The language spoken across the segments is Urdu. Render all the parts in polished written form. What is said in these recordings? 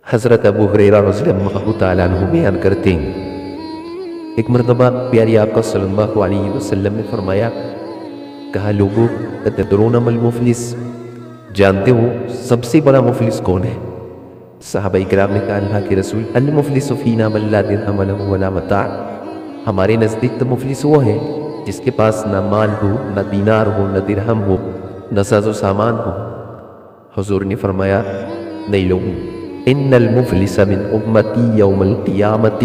حضرت ابو ہریرہ رضی اللہ تعالیٰ عنہ بیان کرتے ہیں، ایک مرتبہ پیاری آقا صلی اللہ علیہ وسلم نے فرمایا، کہا لوگو اتدرون ما المفلس، جانتے ہو سب سے بڑا مفلس کون ہے؟ صحابہ کرام نے کہا اللہ کے رسول، المفلس فینا من لا درہم لہ ولا متاع، ہمارے نزدیک تو مفلس وہ ہے جس کے پاس نہ مال ہو، نہ دینار ہو، نہ درہم ہو، نہ ساز و سامان ہو۔ حضور نے فرمایا، نہیں لوگوں، ان المفلس من امتی یوم القیامت،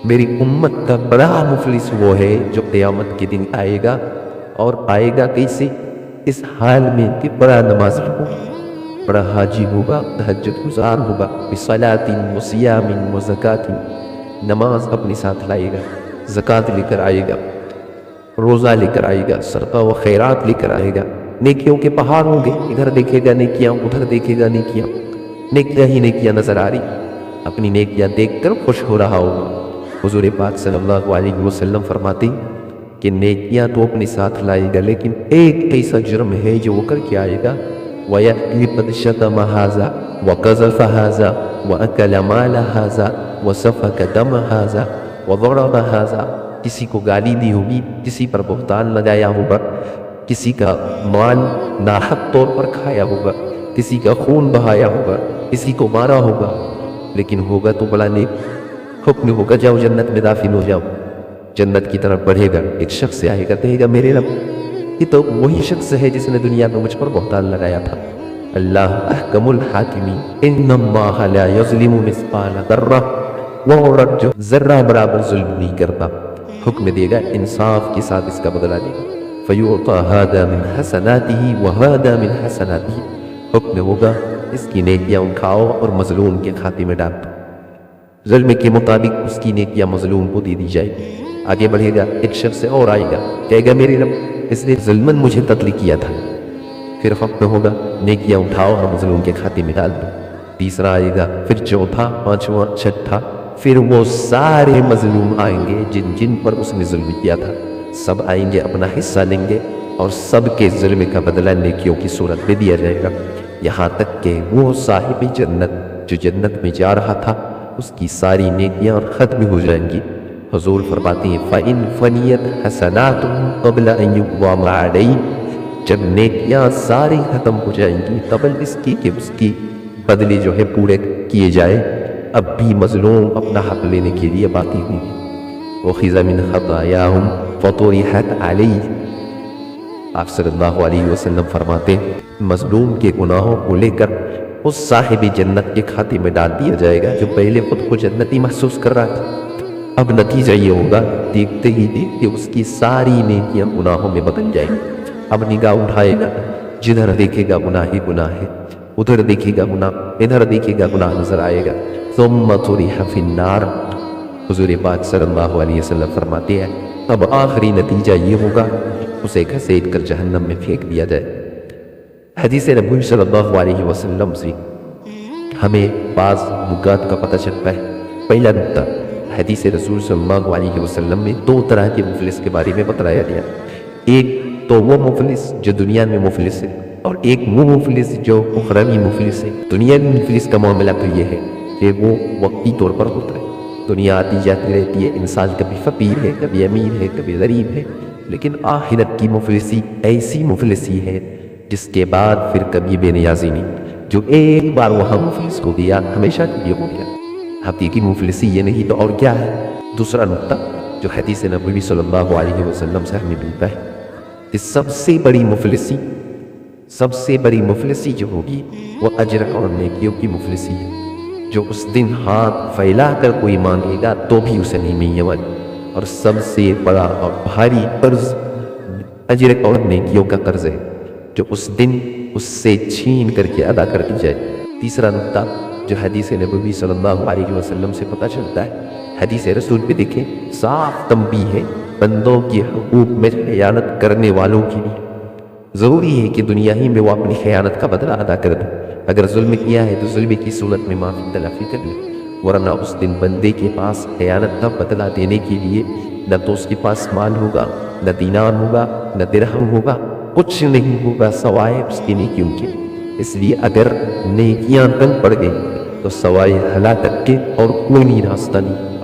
میری امت کا بڑا مفلس وہ ہے جو قیامت کے دن آئے گا، اور آئے گا کیسے؟ اس حال میں کہ بڑا نمازی ہوگا، بڑا حاجی ہوگا، تہجد گزار ہوگا، بصلاۃ وصیام وزکوٰۃ، نماز اپنے ساتھ لائے گا، زکوٰۃ لے کر آئے گا، روزہ لے کر آئے گا، صدقہ و خیرات لے کر آئے گا، نیکیوں کے پہاڑ ہوں گے، ادھر دیکھے گا نیکیاں، ادھر دیکھے گا نیکیاں، نیکیاں ہی نیکیاں نظر آ رہی، اپنی نیکیاں دیکھ کر خوش ہو رہا ہوگا۔ حضور پاک صلی اللہ علیہ وسلم فرماتے کہ نیکیاں تو اپنے ساتھ لائے گا، لیکن ایک ایسا جرم ہے جو وہ کر کے آئے گا، وَيَأْتِي قَدْ شَتَمَ هَٰذَا وَقَذَفَ هَٰذَا وَأَكَلَ مَالَ هَٰذَا وَسَفَكَ دَمَ هَٰذَا وَضَرَبَ هَٰذَا، کسی کو گالی دی ہوگی، کسی پر بہتان لگایا ہوگا، کسی کا مال ناحق طور پر کھایا ہوگا، کسی کا خون بہایا ہوگا، کسی کو مارا ہوگا، لیکن ہوگا تو بڑا نیک، حکم ہوگا جاؤ جنت میں داخل ہو جاؤ، جنت کی طرف بڑھے گا، ایک شخص آئے گا کہے گا میرے رب، یہ تو وہی شخص ہے جس نے دنیا میں مجھ پر بہتان لگایا تھا۔ اللہ احکم الحاکمین، ان اللہ لا یظلم مثقال ذرہ، وہ رب جو ذرہ برابر ظلم نہیں کرتا، حکم دے گا انصاف کے ساتھ اس کا بدلہ دے گا، فیعطی ھذا من حسناتہ وھذا من حسناتہ، حکم ہوگا اس کی نیکیاں اٹھاؤ اور مظلوم کے کھاتے میں ڈال دو، ظلم کے مطابق اس کی نیکیاں مظلوم کو دے دی جائے گی۔ آگے بڑھے گا، ایک شخص اور آئے گا کہے گا میرے رب اس نے ظلماً مجھے قتل کیا تھا، پھر حکم ہوگا نیکیاں اٹھاؤ اور مظلوم کے کھاتے میں ڈال دو۔ تیسرا آئے گا، پھر چوتھا، پانچواں، چھٹا، پھر وہ سارے مظلوم آئیں گے جن جن پر اس نے ظلم کیا تھا، سب آئیں گے، اپنا حصہ لیں گے اور سب کے ظلم کا بدلہ نیکیوں کی صورت میں دیا جائے گا، یہاں تک کہ وہ صاحب جنت جو جنت میں جا رہا تھا اس کی ساری نیکیاں اور ختم ہو جائیں گی۔ حضور فرماتے ہیں فَإِن فَنِيَتْ حَسَنَاتُهُ قَبْلَ أَن يُقْضَى عَلَيْهِ، جب نیکیاں ساری ختم ہو جائیں گی قبل اس کی کہ اس کی بدلے جو ہے پورے کیے جائے، اب بھی مظلوم اپنا حق لینے کے لیے باقی ہوئی، وَخِذَ مِنْ خَطَايَاهُمْ فَطُرِحَتْ عَلَيْهِ، آپ صلی اللہ علیہ وسلم فرماتے مظلوم کے گناہوں کو لے کر اس صاحب جنت کے کھاتے میں ڈال دیا جائے گا جو پہلے خود کو جنتی محسوس کر رہا تھا۔ اب نتیجہ یہ ہوگا دیکھتے ہی دیکھتے اس کی ساری نیکیاں گناہوں میں بدل جائیں گی۔ اب نگاہ اٹھائے گا، جدھر دیکھے گا گناہ ہی گناہ ہے، ادھر دیکھے گا گناہ، ادھر دیکھے گا گناہ نظر آئے گا، ثم طرح فی النار، حضور پاک صلی اللہ علیہ وسلم فرماتے ہیں اب آخری نتیجہ یہ ہوگا اسے گھسیٹ کر جہنم میں پھینک دیا جائے۔ حدیث نبوی صلی اللہ علیہ وسلم سے ہمیں بعض نکات کا پتہ چلتا ہے۔ پہلا نکتہ، حدیث رسول صلی اللہ علیہ وسلم میں دو طرح کے مفلس کے بارے میں بتلایا گیا، ایک تو وہ مفلس جو دنیا میں مفلس ہے، اور ایک وہ مفلس جو اخروی مفلس ہے۔ دنیا میں مفلس کا معاملہ تو یہ ہے کہ وہ وقتی طور پر ہوتا ہے، دنیا آتی جاتی رہتی ہے، انسان کبھی فقیر ہے، کبھی امیر ہے، کبھی غریب ہے، لیکن آخرت کی مفلسی ایسی مفلسی ہے جس کے بعد پھر کبھی بے نیازی نہیں، جو ایک بار وہاں مفلس ہو گیا ہمیشہ کے لیے ہو گیا۔ حقیقی مفلسی یہ نہیں تو اور کیا ہے؟ دوسرا نقطہ جو حدیث نبوی صلی اللہ علیہ وسلم سے ہمیں ملتا ہے کہ سب سے بڑی مفلسی جو ہوگی وہ اجر اور نیکیوں کی مفلسی ہے، جو اس دن ہاتھ پھیلا کر کوئی مانگے گا تو بھی اسے نہیں ملنے والی، اور سب سے بڑا اور بھاری قرض اجر اور نیکیوں کا قرض ہے جو اس دن اس سے چھین کر کے ادا کر دی جائے۔ تیسرا نقطہ جو حدیث نبوی صلی اللہ علیہ وسلم سے پتہ چلتا ہے، حدیث رسول پہ دیکھیں صاف تنبیہ ہے بندوں کی حقوق میں خیانت کرنے والوں کے لیے۔ ضروری ہے کہ دنیا ہی میں وہ اپنی خیانت کا بدلہ ادا کر دے، اگر ظلم کیا ہے تو ظلم کی صورت میں معافی تلافی کر لے، ورنہ اس دن بندے کے پاس خیانت کا بدلہ دینے کے لیے نہ تو اس کے پاس مال ہوگا، نہ دینار ہوگا، نہ درہم ہوگا، کچھ نہیں ہوگا سوائے اس کی نیکیوں کے۔ اس لیے اگر نیکیاں تنگ پڑ گئی تو سوائے ہلاکت کے اور کوئی نہیں راستہ نہیں۔